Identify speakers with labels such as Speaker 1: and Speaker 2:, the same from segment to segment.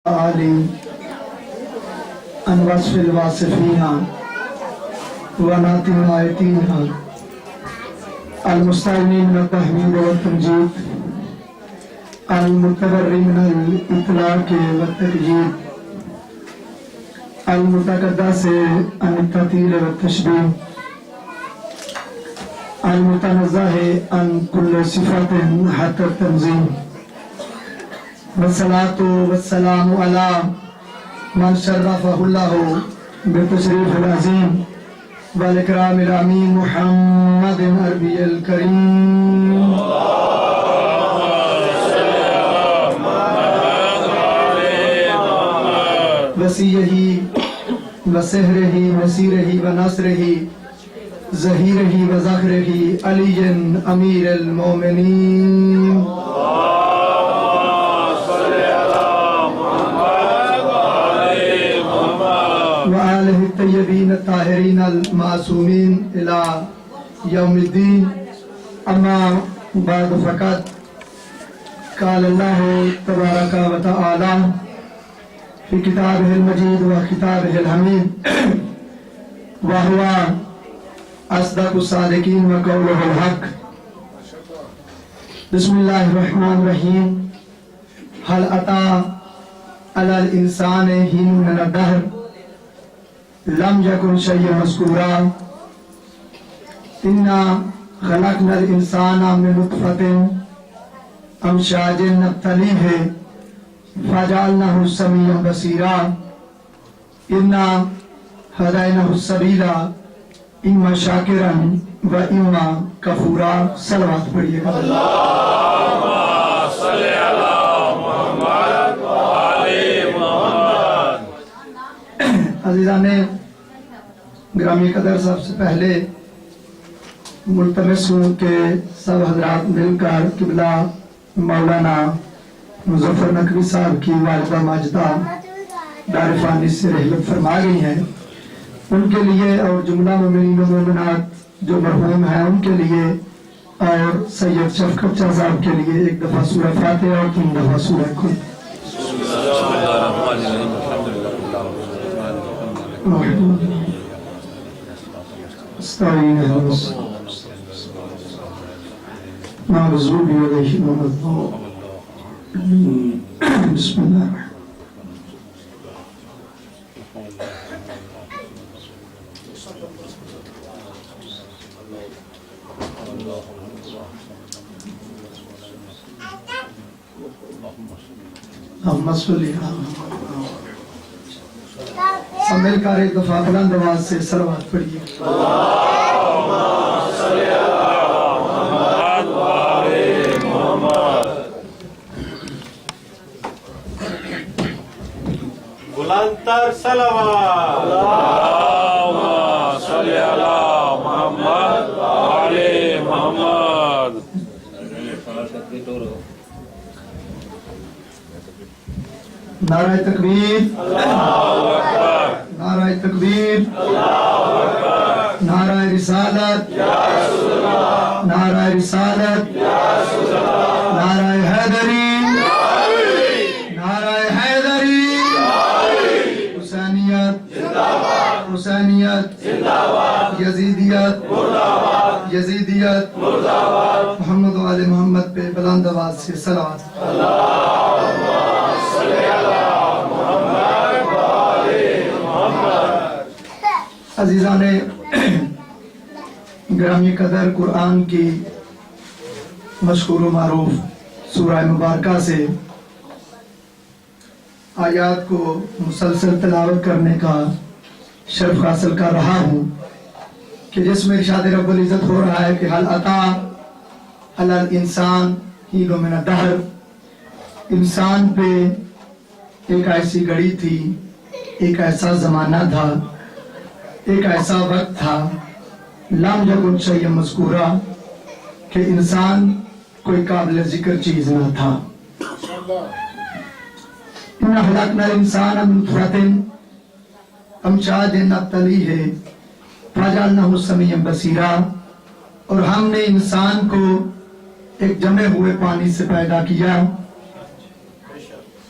Speaker 1: عالم ان وصف الواصفین ونعت الناعتین المستعین من التحمید والتمجید المتبرئ من الاطلاق والتقیید المتقدس عن التعطیل والتشبیہ المتنزہ عن كل صفات حتى التنزیہ والصلاة والسلام على من شرفه الله بالتشريف العظيم والإكرام الأمين محمد النبي الكريم وسيعه وسهره وسيره ونصره ظهيره وزخره علي أمير المؤمنين وآلہ الطیبین الطاہرین المعصومین الى یوم الدین اما بعد فقط قال اللہ تبارک و تعالی فی کتابہ المجید و کتابہ الحمید وہو اصدق الصادقین و قولہ الحق بسم اللہ الرحمن الرحیم هل اتی علی الانسان حین من الدہر لم يكن شيئا مذكورا إنا خلقنا الإنسان من نطفة أمشاج نبتليه فجعلناه سميعا بصيرا إنا هديناه السبيل إما شاكرا وإما كفورا صلوات پڑھیے گا
Speaker 2: اللهم صل على محمد وآل محمد۔
Speaker 1: عزیزان گرامی قدر، سب سے پہلے ملتمس ہوں کہ سب حضرات مل کر قبلہ مولانا مظفر نقوی صاحب کی والدہ ماجدہ دار فانی سے رحلت فرما گئی ہیں، ان کے لیے اور جملہ مومنین و مومنات جو مرحوم ہیں ان کے لیے، اور سید شفقت شاہ صاحب کے لیے ایک دفعہ سورہ فاتحہ اور 3 دفعہ سورہ کل۔ استعین معذوب علیہ ومضبوط بسم اللہ الرحمن اللہم صلی علی محمد۔ سب مل کر ایک دفعہ بلند آواز سے صلوات پڑھیے۔
Speaker 2: اللهم صل على محمد وآل محمد۔ بلند تر صلوات۔ اللهم صل على محمد وآل محمد۔
Speaker 1: نعرہ تکبیر،
Speaker 2: اللہ اکبر،
Speaker 1: نعرہ تکبیر،
Speaker 2: اللہ اکبر،
Speaker 1: نعرہ رسالت،
Speaker 2: یا رسول اللہ،
Speaker 1: نعرہ رسالت،
Speaker 2: یا رسول اللہ،
Speaker 1: نعرہ حیدری، نعرہ حیدری، حسینیت، حسینیت، یزیدیت، یزیدیت، محمد و آل محمد پہ بلند آواز سے صلوات۔ عزیزان گرامی قدر، قرآن کی مشہور و معروف سورہ مبارکہ سے آیات کو مسلسل تلاوت کرنے کا شرف حاصل کر رہا ہوں کہ جس میں ارشاد رب العزت ہو رہا ہے کہ حل اتی علی الانسان حین من الدہر، انسان پہ ایک ایسی گھڑی تھی، ایک ایسا زمانہ تھا، ایک ایسا وقت تھا، لم یکن شیئا مذکورا، کہ انسان کوئی قابل ذکر چیز نہ تھا۔ اِنَّا خَلَقْنَا الْإِنسَانَ مِنْ نُطْفَةٍ أَمْشَاجٍ نَبْتَلِيهِ فَجَعَلْنَاهُ سَمِيعًا بَصِيرًا، اور ہم نے انسان کو ایک جمے ہوئے پانی سے پیدا کیا،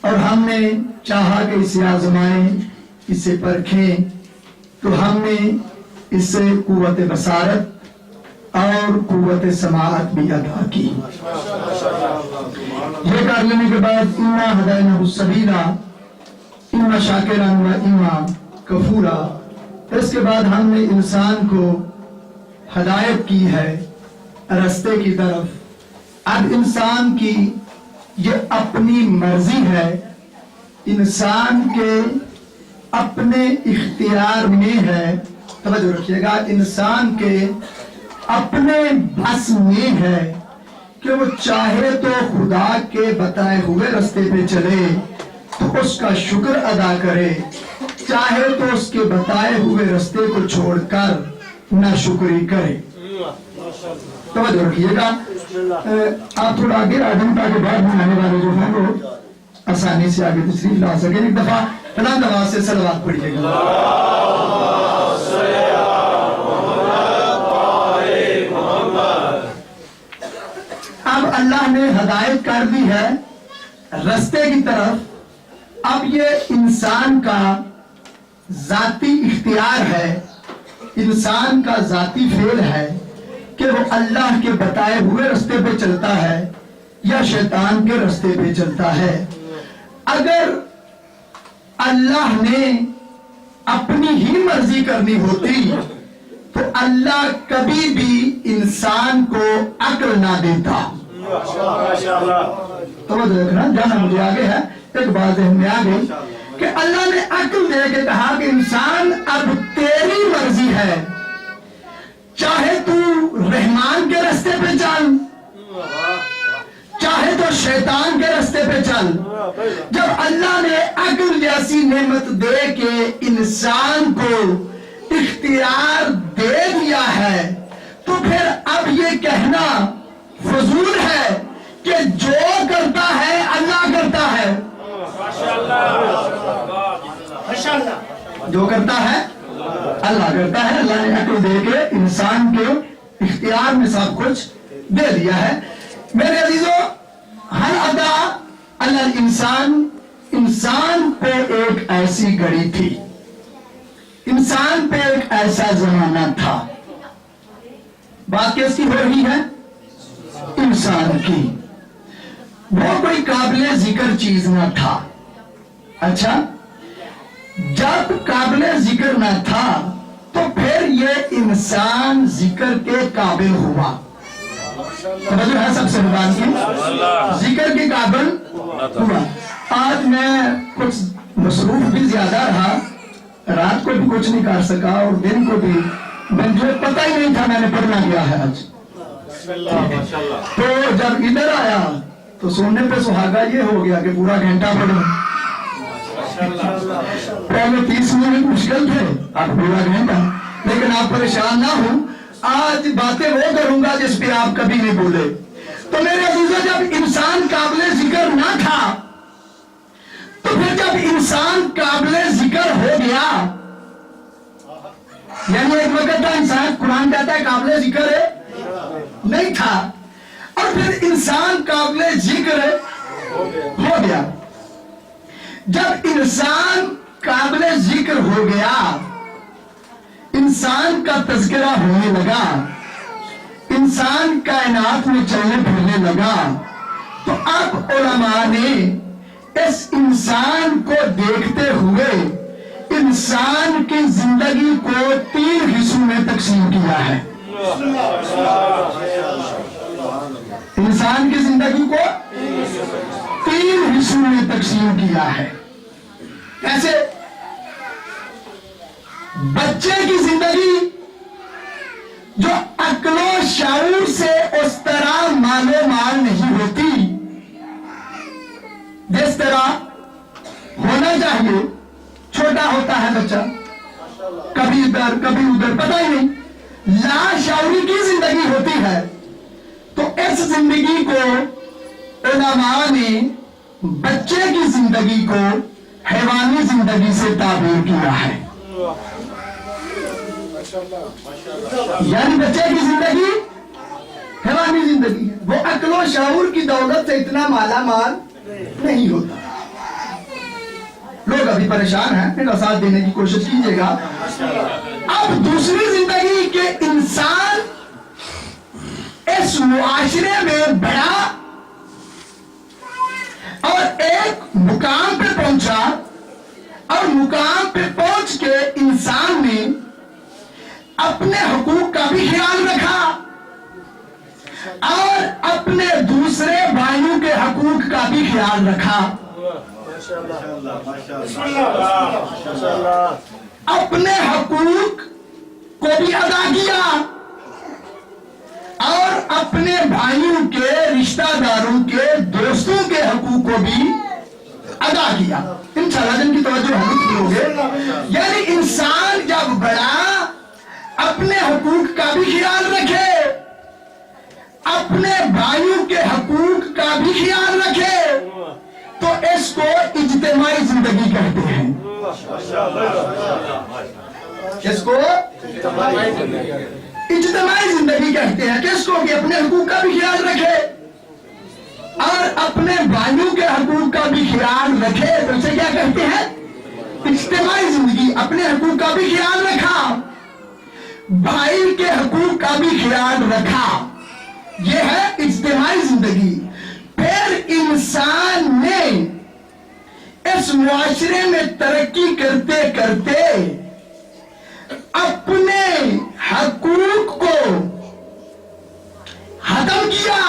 Speaker 1: اور ہم نے چاہا کہ اسے آزمائیں، اسے پرکھیں، تو ہم نے اس سے قوت بصارت اور قوت سماعت بھی عطا کی۔ یہ کر لینے کے بعد اِنَّا هَدَيْنَاهُ السَّبِيلَ اِمَّا شَاكِرًا وَإِمَّا كَفُورًا۔ اس کے بعد ہم نے انسان کو ہدایت کی ہے رستے کی طرف۔ اب انسان کی یہ اپنی مرضی ہے، انسان کے اپنے اختیار میں ہے، توجہ رکھیے گا، انسان کے اپنے بس میں ہے کہ وہ چاہے تو خدا کے بتائے ہوئے رستے پہ چلے تو اس کا شکر ادا کرے، چاہے تو اس کے بتائے ہوئے رستے کو چھوڑ کر ناشکری کرے۔ توجہ رکھیے گا، آپ تھوڑا آگے آ جائیں تاکہ بعد میں آنے والے جو ہیں وہ آسانی سے آگے تشریف لا سکیں۔ ایک دفعہ بلند آواز سے صلوات پڑھیے گا۔ اب اللہ نے ہدایت کر دی ہے رستے کی طرف، اب یہ انسان کا ذاتی اختیار ہے، انسان کا ذاتی فعل ہے کہ وہ اللہ کے بتائے ہوئے رستے پہ چلتا ہے یا شیطان کے رستے پہ چلتا ہے۔ اگر اللہ نے اپنی ہی مرضی کرنی ہوتی تو اللہ کبھی بھی انسان کو عقل نہ دیتا۔ توجہ رکھنا، جانا مجھے آگے ہے، ایک بات ذہن میں آ گئی کہ اللہ نے عقل دے کے کہا کہ انسان اب تیری مرضی ہے، چاہے تو رحمان کے رستے پہ چل، چاہے تو شیطان کے رستے پہ چل۔ جب اللہ نے عقل جیسی نعمت دے کے انسان کو اختیار دے دیا ہے تو پھر اب یہ کہنا فضول ہے کہ جو کرتا ہے اللہ کرتا ہے، جو کرتا ہے اللہ کرتا ہے۔ اللہ نے عقل دے کے انسان کے اختیار میں سب کچھ دے دیا ہے۔ میرے عزیزو، ہر ادا اللہ انسان پہ ایک ایسی گھڑی تھی، انسان پہ ایک ایسا زمانہ تھا۔ بات کس کی ہو رہی ہے؟ انسان کی۔ وہ کوئی قابل ذکر چیز نہ تھا۔ اچھا، جب قابل ذکر نہ تھا تو پھر یہ انسان ذکر کے قابل ہوا۔ توجہ ہے سب سے بات کی، ذکر کے قابل ہوا۔ آج میں کچھ مصروف بھی زیادہ رہا، رات کو بھی کچھ نہیں کر سکا اور دن کو بھی مجھے پتہ ہی نہیں تھا میں نے پڑھنا کیا ہے آج۔ تو جب ادھر آیا تو سونے پہ سہاگا یہ ہو گیا کہ پورا گھنٹہ پڑھوں۔ پہلے 30 منٹ مشکل تھے، اب پورا گھنٹہ۔ لیکن آپ پریشان نہ ہوں، آج باتیں وہ کروں گا جس پہ آپ کبھی نہیں بولے۔ تو میرے عزیزو، جب انسان قابل ذکر نہ تھا تو پھر جب انسان قابل ذکر ہو گیا، یعنی ایک وقت تھا انسان، قرآن کہتا ہے قابل ذکر نہیں تھا، اور پھر انسان قابل ذکر ہو گیا۔ جب انسان قابل ذکر ہو گیا، انسان کا تذکرہ ہونے لگا، انسان کائنات میں چلنے پھرنے لگا، تو اب علماء نے اس انسان کو دیکھتے ہوئے انسان کی زندگی کو 3 حصوں میں تقسیم کیا ہے۔ انسان کی زندگی کو 3 حصوں میں تقسیم کیا ہے۔ کیسے؟ بچے کی زندگی جو عقل و شعور سے اس طرح مال نہیں ہوتی جس طرح ہونا چاہیے۔ چھوٹا ہوتا ہے بچہ، کبھی ادھر کبھی ادھر، پتہ ہی نہیں، لا شعوری کی زندگی ہوتی ہے۔ تو اس زندگی کو علماء نے بچے کی زندگی کو حیوانی زندگی سے تعبیر کیا ہے۔ یعنی بچے کی زندگی حیوانی زندگی ہے، وہ عقل و شعور کی دولت سے اتنا مالا مال نہیں ہوتا۔ لوگ ابھی پریشان ہیں، میرا ساتھ دینے کی کوشش کیجیے گا. اب دوسری زندگی کے انسان اس معاشرے میں بڑا اور ایک مقام پہ پہنچا، اور مقام پہ پہنچ کے انسان نے اپنے حقوق کا بھی خیال رکھا اور اپنے دوسرے بھائیوں کے حقوق کا بھی خیال رکھا. اپنے حقوق کو بھی ادا کیا اور اپنے بھائیوں کے، رشتہ داروں کے، دوستوں کے حقوق کو بھی ادا کیا. انشاءاللہ جن کی توجہ ہم ہوگے، یعنی انسان جب بڑا اپنے حقوق کا بھی خیال رکھے، اپنے بھائیوں کے حقوق کا بھی خیال رکھے، تو اس کو اجتماعی زندگی کہتے ہیں. اس کو اجتماعی زندگی کہتے ہیں. کس کو؟ کہ اپنے حقوق کا بھی خیال رکھے اور اپنے بھائیوں کے حقوق کا بھی خیال رکھے. تو اسے کیا کہتے ہیں؟ اجتماعی زندگی. اپنے حقوق کا بھی خیال رکھا، بھائی کے حقوق کا بھی خیال رکھا، یہ ہے اجتماعی زندگی. پھر انسان نے اس معاشرے میں ترقی کرتے کرتے اپنے حقوق کو ختم کیا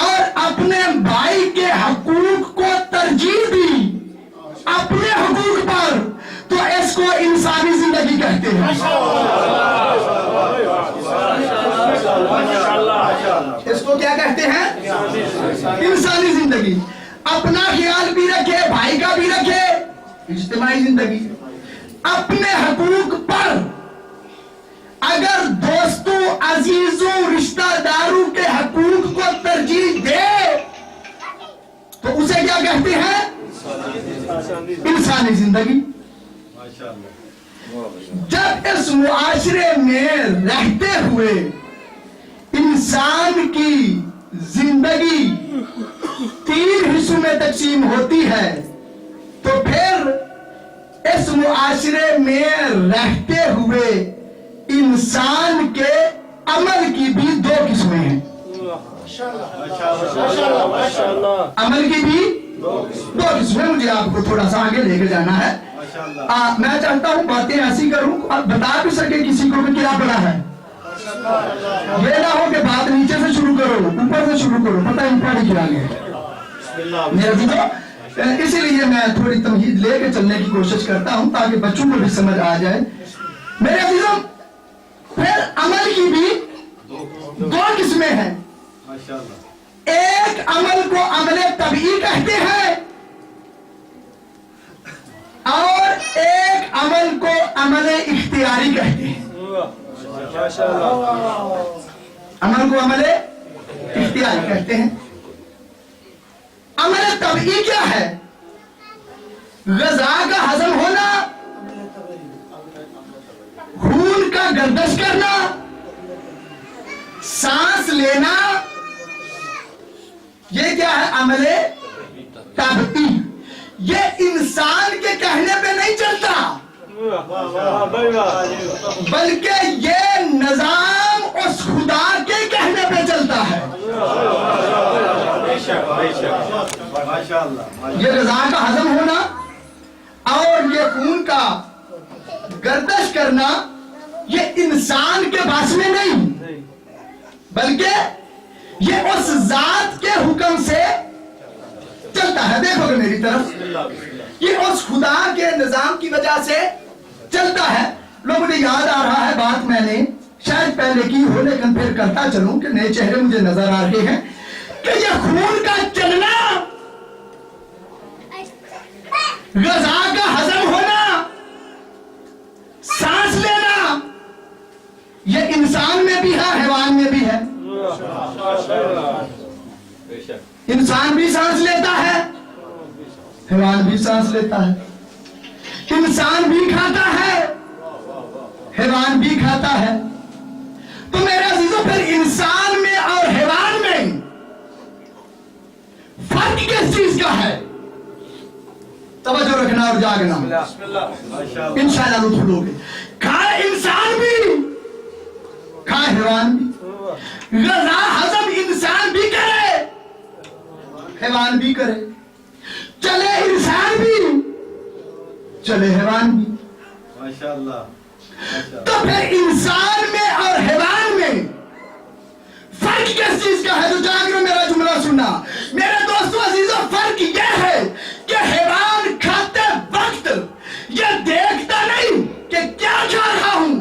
Speaker 1: اور اپنے بھائی کے حقوق کو ترجیح دی اپنے حقوق پر. تو اس کو انسانی زندگی کہتے ہیں. اس کو کیا کہتے ہیں؟ انسانی زندگی. اپنا خیال بھی رکھے، بھائی کا بھی رکھے، اجتماعی زندگی. اپنے حقوق پر اگر دوستوں، عزیزوں، رشتہ داروں کے حقوق کو ترجیح دے تو اسے کیا کہتے ہیں؟ انسانی زندگی. جب اس معاشرے میں رہتے ہوئے انسان کی زندگی 3 حصوں میں تقسیم ہوتی ہے، تو پھر اس معاشرے میں رہتے ہوئے انسان کے عمل کی بھی 2 قسمیں ہیں. عمل کی بھی 2 قسمیں. مجھے آپ کو تھوڑا سا آگے لے کے جانا ہے. میں چاہتا ہوں باتیں ایسی کروں بتا بھی سکے کسی کو کہ کیا پڑا ہے. یہ نہ ہو کہ بات نیچے سے شروع کرو، اوپر سے شروع کرو، پتہ ہی پڑھ کیا گیا. میرے عزیزو، اسی لیے میں تھوڑی تمہید لے کے چلنے کی کوشش کرتا ہوں تاکہ بچوں کو بھی سمجھ آ جائے. میرے عزیزو، پھر عمل کی بھی 2 قسمیں ہیں. ایک عمل کو عمل طبعی کہتے ہیں اور ایک عمل کو عمل اختیاری کہتے ہیں. عمل کو عمل اختیاری کہتے ہیں. عمل طبعی کیا ہے؟ غذا کا ہضم ہونا، خون کا گردش کرنا، سانس لینا، یہ کیا ہے؟ عمل طبعی. یہ انسان کے کہنے پہ نہیں چلتا، بلکہ یہ نظام اس خدا کے کہنے پہ چلتا ہے. یہ غذا کا ہضم ہونا اور یہ خون کا گردش کرنا یہ انسان کے بس میں نہیں، بلکہ یہ اس ذات کے حکم سے چلتا ہے. دیکھو گے میری طرف، یہ اس خدا کے نظام کی وجہ سے چلتا ہے. لوگ مجھے یاد آ رہا ہے، بات میں نے شاید پہلے کی ہو لیکن پھر کرتا چلوں کہ نئے چہرے مجھے نظر آ رہے ہیں کہ یہ خون کا چلنا، غذا کا ہضم ہونا، سانس لینا، یہ انسان میں بھی ہے، حیوان میں بھی ہے. انسان بھی سانس لیتا ہے، حیوان بھی سانس لیتا ہے. انسان بھی کھاتا ہے، حیوان بھی کھاتا ہے. تو میرے عزیزوں، پھر انسان میں اور حیوان میں فرق کس چیز کا ہے؟ توجہ رکھنا اور جاگنا، انشاءاللہ لطف لو گے۔ کھائے انسان بھی، کھائے حیوان بھی، غذا ہضم انسان بھی کرے، حیوان بھی کرے، چلے انسان بھی، چلے حیوان بھی۔
Speaker 3: ماشاءاللہ۔
Speaker 1: تو پھر انسان میں اور حیوان میں فرق کس چیز کا ہے؟ تو جاگرو میرا جملہ سننا میرے دوستو عزیزو، فرق یہ ہے کہ حیوان کھاتے وقت یہ دیکھتا نہیں کہ کیا کھا رہا ہوں،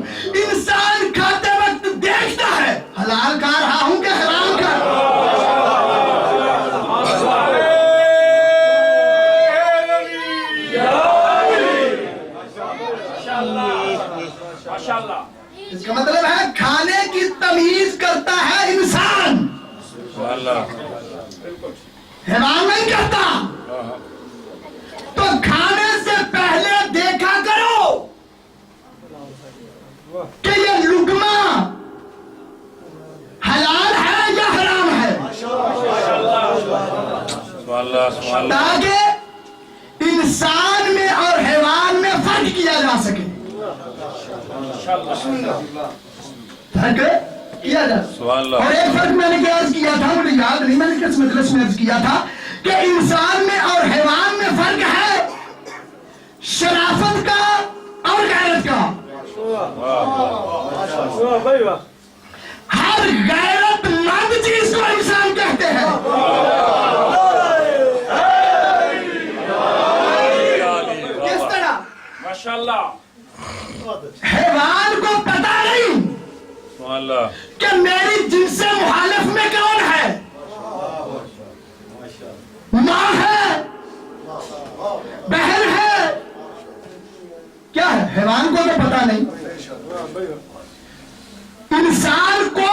Speaker 1: انسان کھاتے وقت دیکھتا ہے حلال کھا رہا ہوں کہ حرام کھا رہا ہوں۔ اس کا مطلب ہے کھانے کی تمیز کرتا ہے انسان، حیوان نہیں کرتا۔ تو کھانے سے پہلے دیکھا کرو کہ یہ لقمہ حلال ہے یا حرام ہے، تاکہ انسان میں اور حیوان میں فرق کیا جا سکے، فرق کیا جا سکے۔ اور ایک فرق میں نے عرض کیا تھا، مجھے یاد نہیں، میں نے کس مجلس میں عرض کیا تھا کہ انسان میں اور حیوان میں فرق ہے شرافت کا اور غیرت کا۔ ہر غیرت مند چیز کو انسان کہتے ہیں۔ کس طرح؟
Speaker 2: ماشاءاللہ۔
Speaker 1: حیوان کو پتا نہیں کہ میری جنس سے مخالف میں کون ہے، ماں ہے، بہن ہے، کیا ہے؟ حیوان کو تو پتا نہیں۔ انسان کو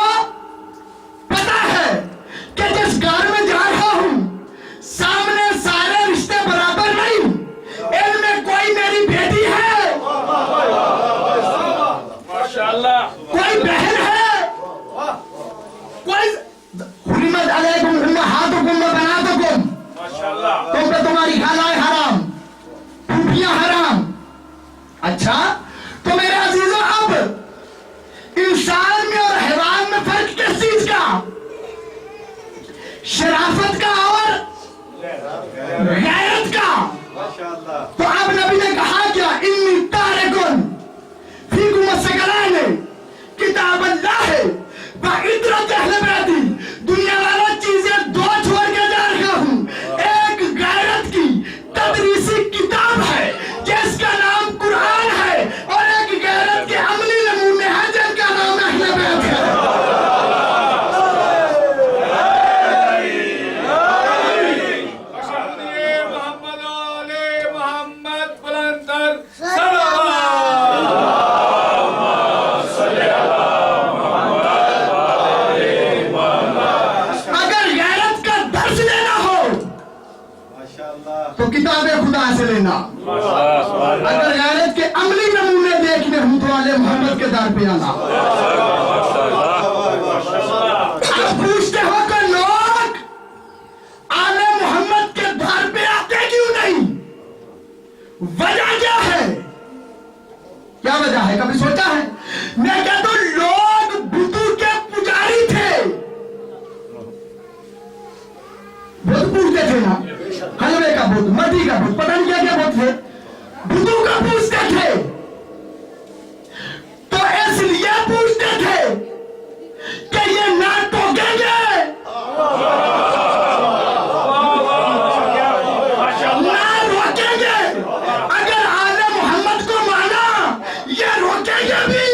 Speaker 1: پتا ہے کہ جس گھر میں جا رہا ہوں سامنے سارے رشتے برابر نہیں، ان میں کوئی میری بیٹی ہے، کوئی بہن ہے، کوئی حرمت علیکم امہاتکم و بناتکم، تم پہ تمہاری خالائیں حرام، پھوپھیاں حرام۔ اچھا تو میرے عزیزو، اب انسان میں اور حیوان میں فرق کس چیز کا؟ شرافت کا اور غیرت کا۔ تو اب نبی نے کہا کیا؟ انی تارکن فیکم الثقلین کتاب اللہ وعطرۃ اہل بیتی، دنیا والا چیزیں دو چھوڑ کے جا رہا ہوں، ایک غیرت کی تدریسی کتاب ہے جس کا نام قرآن ہے، اور ایک غیرت کے عملی نمونے ہیں جن کا نام اہل بیت ہے۔ تو کتاب خدا سے لینا، اگر غیرت کے عملی نمونے دیکھنے ہوں تو آل محمد کے در پہ آنا۔ آپ پوچھتے ہو کہ لوگ آل محمد کے در پہ آتے کیوں نہیں؟ وجہ کیا ہے؟ کیا وجہ ہے؟ کبھی سوچا ہے؟ میں کہتا ہوں لوگ بتوں کے پجاری تھے، بت پوچھتے تھے نا، حلوے کا بت، مٹی کا بت، پتہ نہیں کیا کیا بت تھے، بتوں کا پوچھتے تھے۔ تو اس لیے پوچھتے تھے کہ یہ نہ ٹوکیں گے، نہ روکیں گے، اگر آل محمد کو مانا یہ روکیں گے بھی۔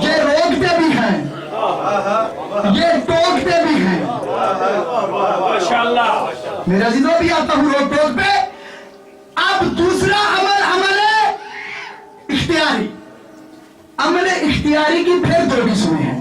Speaker 1: یہ روکتے بھی ہیں، یہ ٹوکتے بھی ہیں۔ میرے عزیزوں بھی آتا ہوں روک ٹوک پہ۔ اب دوسرا عمل، عمل اختیاری، عمل اختیاری کی پھر دو قسمیں ہیں۔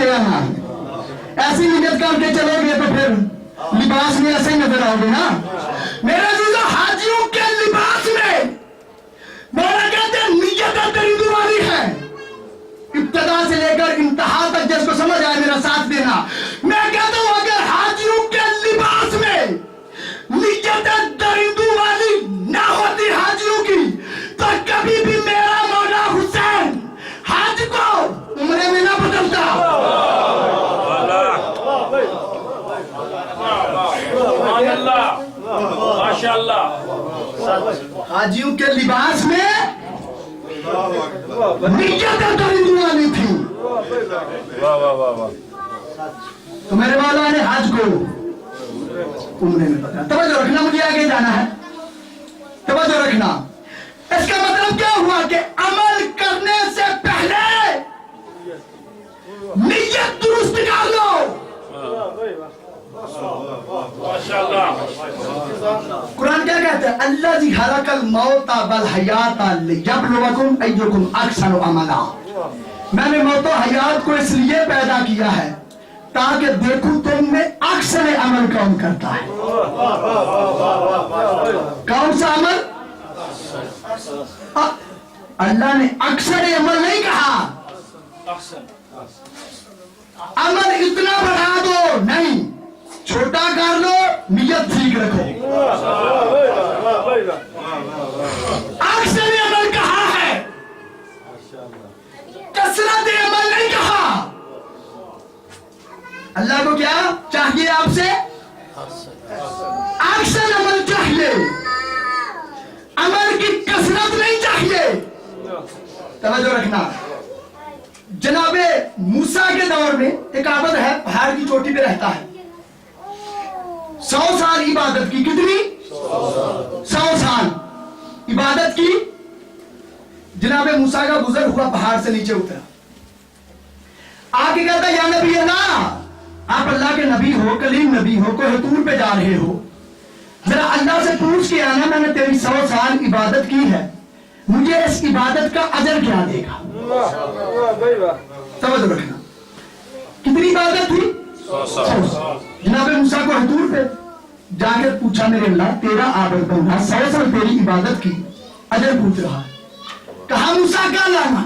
Speaker 1: دے آنا ہے. ایسی نیت کر کے چلو گے تو پھر لباس میں ایسے ہی نظر آؤ گے نا. میرے عزیزو حاجیوں کے لباس میں مولا کہتے ہیں نیت درندوں والی ہے. ابتدا سے لے کر انتہا تک جس کو سمجھ آئے میرا ساتھ دینا. میں کہتا ہوں اگر حاجیوں کے لباس میں نیت درندوں والی نہ ہوتی حاجیوں کی تو کبھی بھی میرا مولا حسین حج کو عمرے میں نہ بدلتا.
Speaker 2: ماشاءاللہ.
Speaker 1: حاجیوں کے لباس میں نیت درندوں والی تھی. تو میرے مولا نے حج کو عمرے میں بدلا. توجہ رکھنا, مجھے آگے جانا ہے, توجہ رکھنا. اس کا مطلب کیا ہوا کہ عمل کرنے سے پہلے نیت درست کر لو. قرآن کیا کہتا ہے؟ اللہ جی خلق الموت والحیات لیبلوکم ایکم احسن عملا. میں نے موت و حیات کو اس لیے پیدا کیا ہے تاکہ دیکھوں تم میں اکثر عمل کون کرتا ہے. کون سا عمل؟ اللہ نے اکثر عمل نہیں کہا. عمل اتنا بڑھا دو نہیں, چھوٹا کر لو, نیت ٹھیک رکھو. اکثر عمل کہا ہے, کثرت عمل نہیں کہا. اللہ کو کیا چاہیے آپ سے؟ اکثر عمل چاہیے, عمل کی کثرت نہیں چاہیے. توجہ رکھنا. جناب موسیٰ کے دور میں ایک عابد ہے, پہاڑ کی چوٹی پہ رہتا ہے. 100 سال عبادت کی. کتنی؟ 100 سال عبادت کی. جناب موسیٰ کا گزر ہوا, پہاڑ سے نیچے اترا, آگے کہتا یا نبی اللہ, آپ اللہ کے نبی ہو, کلیم نبی ہو, کوہ طور پہ جا رہے ہو, ذرا اللہ سے پوچھ کے آنا میں نے تیری 100 سال عبادت کی ہے, مجھے اس عبادت کا اجر کیا دے گا. توجہ رکھنا. کتنی عبادت تھی؟ 100 سال. جناب موسیٰ کو طور پہ جا کے پوچھا میرے اللہ تیرا عابد بندہ 100 سال تیری عبادت کی, اجر پوچھ رہا ہے. کہا موسیٰ کل لانا,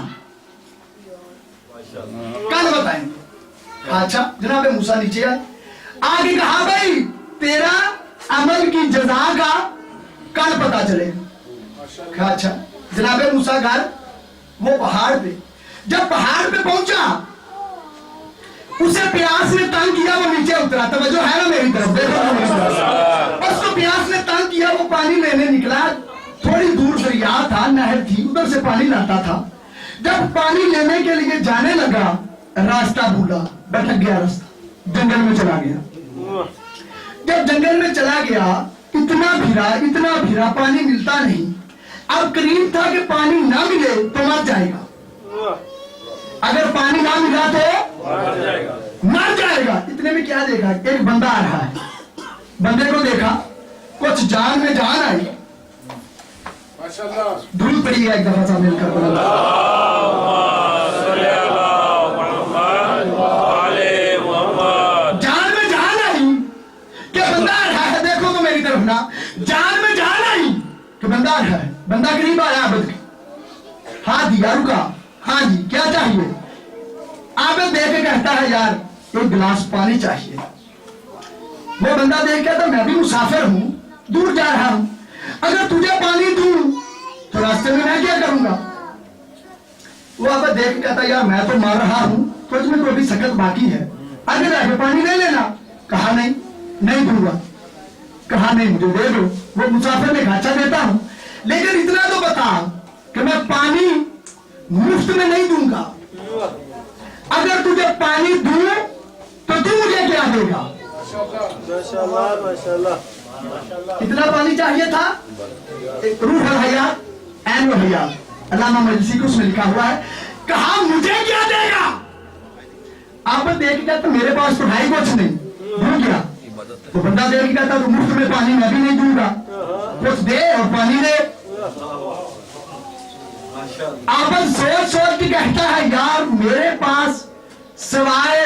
Speaker 1: کل بتائیں گے. اچھا جناب موسیٰ نیچے آئے. آگے کہا بھائی تیرا عمل کی جزا کا کل پتا چلے گا. اچھا جناب موسیٰ گھر وہ پہاڑ پہ, جب پہاڑ پہ پہنچا اسے پیاس نے تنگ کیا, وہ نیچے اترا. توجہ ہے نا میری طرف, دیکھو اس کو پیاس نے تنگ کیا, وہ پانی لینے نکلا. تھوڑی دور دریا تھا, نہر تھی, ادھر سے پانی لاتا تھا. جب پانی لینے کے لیے جانے لگا راستہ بھولا, بھٹک گیا راستہ, جنگل میں چلا گیا. جب جنگل میں چلا گیا اتنا بھیرا پانی ملتا نہیں. اب قریب تھا کہ پانی نہ ملے تو مر جائے گا, اگر پانی نہ ملا تو مر جائے گا. اتنے میں کیا دیکھا, ایک بندہ آ رہا ہے. بندے کو دیکھا, کچھ جان میں جان آئی. دھول پڑی ہے ایک دفعہ سا مل کر. جان میں جان آئی کہ بندہ آ رہا ہے. دیکھو تو میری طرف نا, جان میں جان آئی کہ بندہ آ رہا ہے. بندہ قریب آیا عابد کے, ہاں دیا رکا, ہاں جی کیا چاہیے. عابد دیکھ کے کہتا ہے یار ایک گلاس پانی چاہیے. وہ بندہ دیکھ کے کہتا میں بھی مسافر ہوں, دور جا رہا ہوں, اگر تجھے پانی دوں تو راستے میں میں کیا کروں گا. وہ عابد دیکھ کے کہتا یار میں تو مار رہا ہوں, تجھ میں تو ابھی سکت باقی ہے, آگے جا کے پانی لے لینا. کہا نہیں دوں گا. کہا نہیں مجھے دے دو. وہ مسافر نے کہا اچھا دیتا ہوں, لیکن اتنا تو بتا کہ میں پانی مفت میں نہیں دوں گا, اگر تجھے پانی دوں تو تو مجھے کیا دے گا. اتنا پانی چاہیے تھا. روح الحیات عین الحیات, علامہ مجلسی کو اس میں لکھا ہوا ہے. کہا مجھے کیا دے گا. آپ دیکھ کے کہتا میرے پاس تو ہے کچھ نہیں, دوں گیا. تو بندہ دیکھ کے کہتا تو مفت میں پانی میں بھی نہیں دوں گا, کچھ دے اور پانی دے. آپ سوچ کے کہتا ہے یار میرے پاس سوائے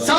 Speaker 1: 100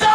Speaker 1: 100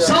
Speaker 1: 100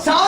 Speaker 1: 100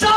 Speaker 1: 100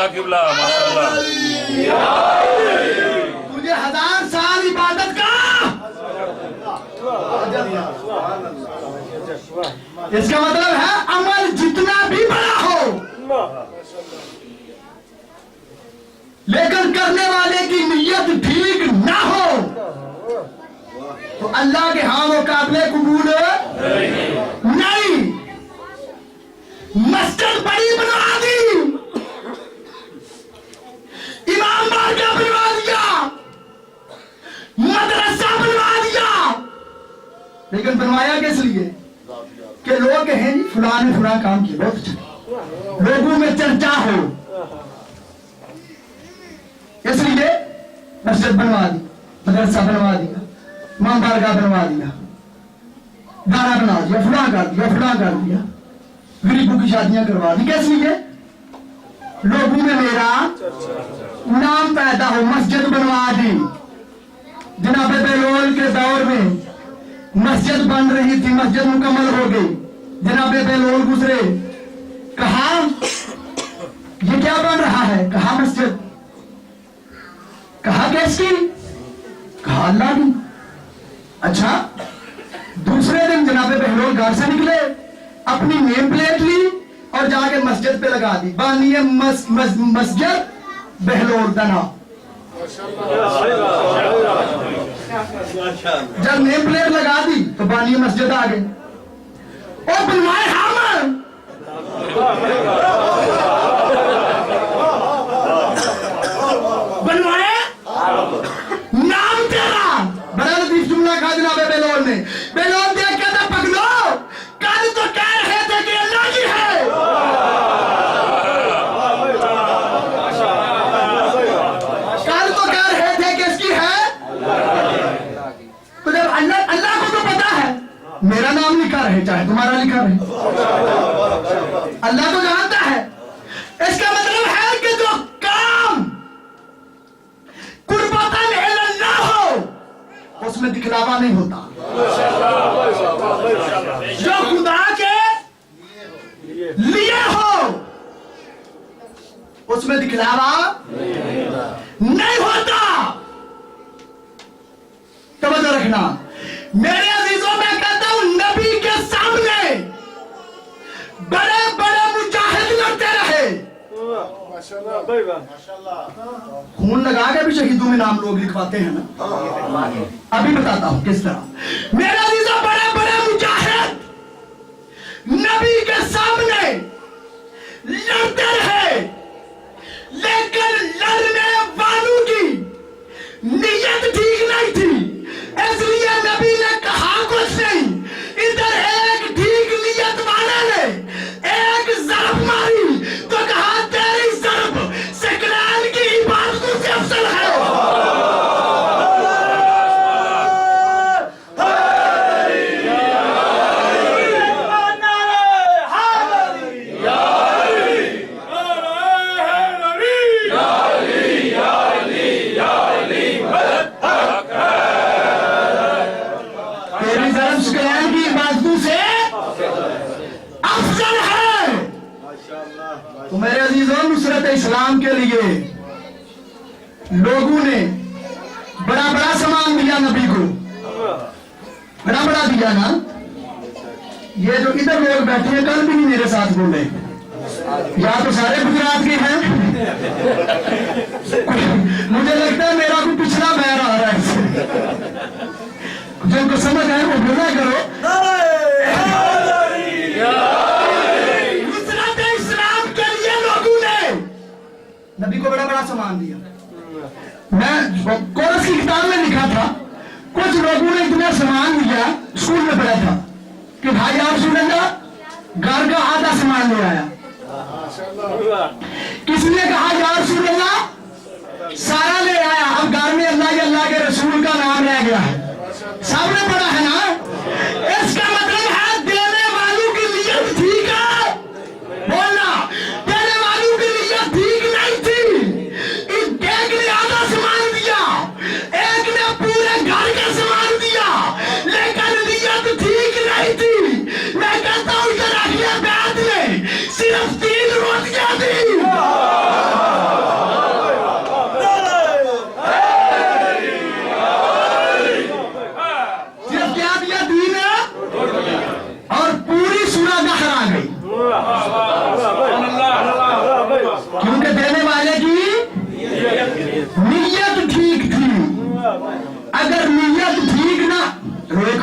Speaker 4: ماشاءاللہ قبلہ ماشاءاللہ.
Speaker 1: تجھے 1000 سال عبادت کا اس کا مطلب ہے عمل جتنا بھی بڑا ہو لیکن کرنے والے کی نیت ٹھیک نہ ہو تو اللہ کے ہاں وہ قابل قبول نہیں. مسجد بڑی بنوا دی, امام بارگاہ بنوا دیا, مدرسہ بنوا دیا, لیکن بنوایا کس لیے کہ لوگ کہیں فلاں نے فلاں کام کیا بہت اچھا, لوگوں میں چرچا ہو, اس لیے مسجد بنوا دی, مدرسہ بنوا دیا, امام بارگاہ بنوا دیا, گانا بنا دیا, فلاں کر دیا, فلاں کر دیا, غریبوں کی شادیاں کروا دی. کس لیے لوگوں میں میرا نام پیدا ہو. مسجد بنوا دی. جناب بہلول کے دور میں مسجد بن رہی تھی, مسجد مکمل ہو گئی, جناب بہلول گزرے, کہا یہ کیا بن رہا ہے, کہا مسجد, کہا کیس کی, کہا اللہ کی. اچھا, دوسرے دن جناب بہلول گھر سے نکلے, اپنی نیم پلیٹ لی اور جا کے مسجد پہ لگا دی, بانی مسجد بہلول دنا. جب نیم پلیٹ لگا دی تو بانی مسجد آ گئے, اور بنوائے ہم بنوائے نام تیرا. بڑا لطیف جملہ کہا جناب بہلول نے. بہلول دیکھ کے تھا پگلو, کل تو کہہ رہے تھے کہ اللہ کی ہے, کل تو کہہ رہے تھے کہ اس کی ہے, تو جب اللہ کو تو پتا ہے, میرا نام لکھا رہے چاہے تمہارا لکھا رہے, اللہ تو جانتا ہے. اس کا مطلب ہے کہ جو کام قربتاً اللہ ہو اس میں دکھلاوا نہیں ہوتا, جو خدا کے لیے ہو اس میں دکھلاوا نہیں ہوتا. توجہ رکھنا میرے عزیزوں, میں کہتا ہوں نبی کے سامنے بڑے بڑے مجاہد لڑتے رہے, خون لگا کے بھی شہیدوں میں نام لوگ لکھواتے ہیں نا. ابھی بتاتا ہوں کس طرح. میرے عزیزوں, بڑے بڑے مجاہد نبی کے سامنے لڑتے رہے, لیکن لڑنے والوں کی نیت ٹھیک نہیں تھی, اس لیے نبی نے کہا کچھ نہیں. ادھر ایک ٹھیک نیت والے نے ایک ضرب ماری تو کہا تیری ضرب سکران کی عبادتوں سے افضل ہے. تیری ضرب سکران کی عبادتوں سے افضل ہے. تو میرے عزیزوں, نصرت اسلام کے لیے لوگوں نے بڑا بڑا سامان دیا نبی کو, بڑا بڑا دیا نا. یہ جو ادھر لوگ بیٹھے ہیں کل بھی نہیں میرے ساتھ بولے, یا تو سارے گجرات کے ہیں, مجھے لگتا ہے میرا کوئی پچھلا بہر آ رہا ہے. جن کو سمجھ آئے وہ بولا کرو. نصرت اسلام کے لیے لوگوں نے نبی کو بڑا بڑا سامان دیا. میں کورس کی کتاب میں لکھا تھا, کچھ لوگوں نے اتنا سامان دیا, اسکول میں پڑھا تھا کہ بھائی آپ سن لیں, گھر کا آدھا سامان لے آیا. کسی نے کہا یا رسول اللہ سارا لے آیا, اب گھر میں اللہ کے رسول کا نام رہ گیا ہے. سب نے پڑھا ہے نا. اس کا مطلب ہے دینے والوں کی نیت ٹھیک ہے, بولنا دینے والوں کی نیت ٹھیک نہیں تھی. ایک نے آدھا سامان دیا, ایک نے پورے گھر کا سامان دیا, لیکن نیت ٹھیک نہیں تھی. میں کہتا ہوں ادھر اگلے بیت میں صرف 3 روٹیاں دی.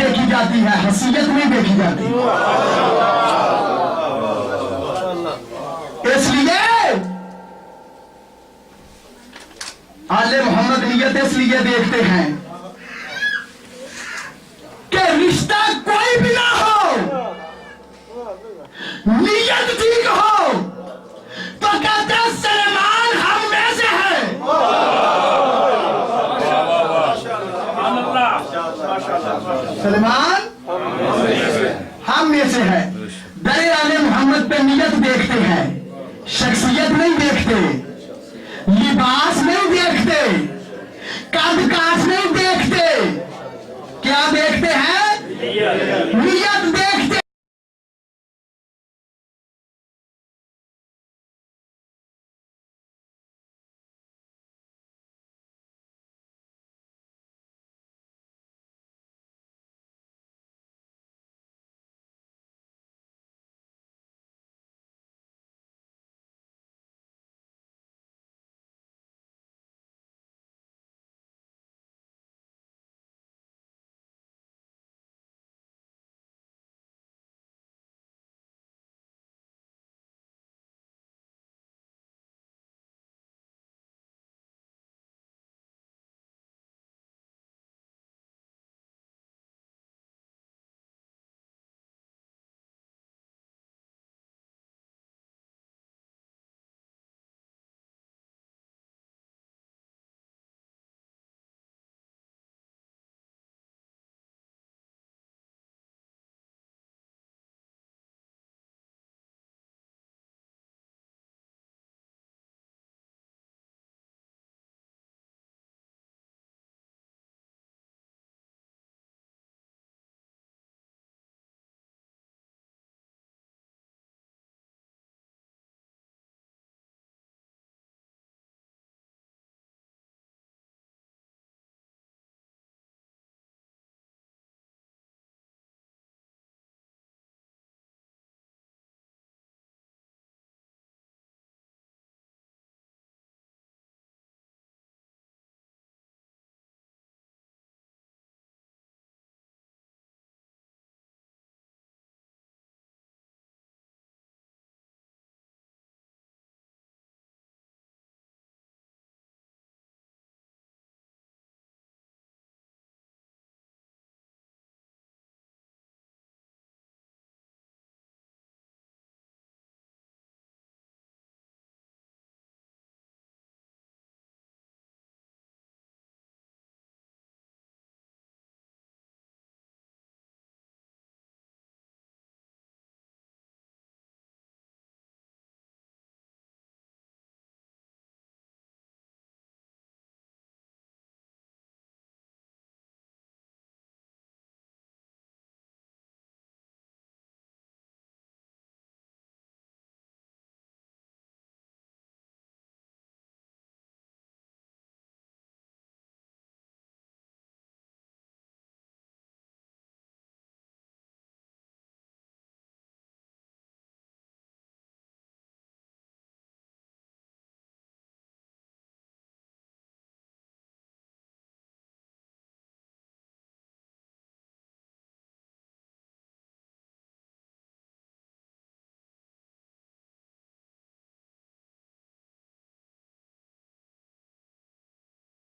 Speaker 1: دیکھی جاتی ہے، حیثیت نہیں دیکھی جاتی۔ اس لیے آل محمد نیت اس لیے دیکھتے ہیں کہ رشتہ کوئی بھی نہ ہو، نیت ٹھیک ہو تو کہتے ہیں سلیمان ہم میں سے ہے۔ سلیمان ہم میں سے ہے۔ در آل محمد پہ نیت دیکھتے ہیں، شخصیت نہیں دیکھتے، لباس نہیں دیکھتے، قد کاٹ نہیں دیکھتے، کیا دیکھتے ہیں؟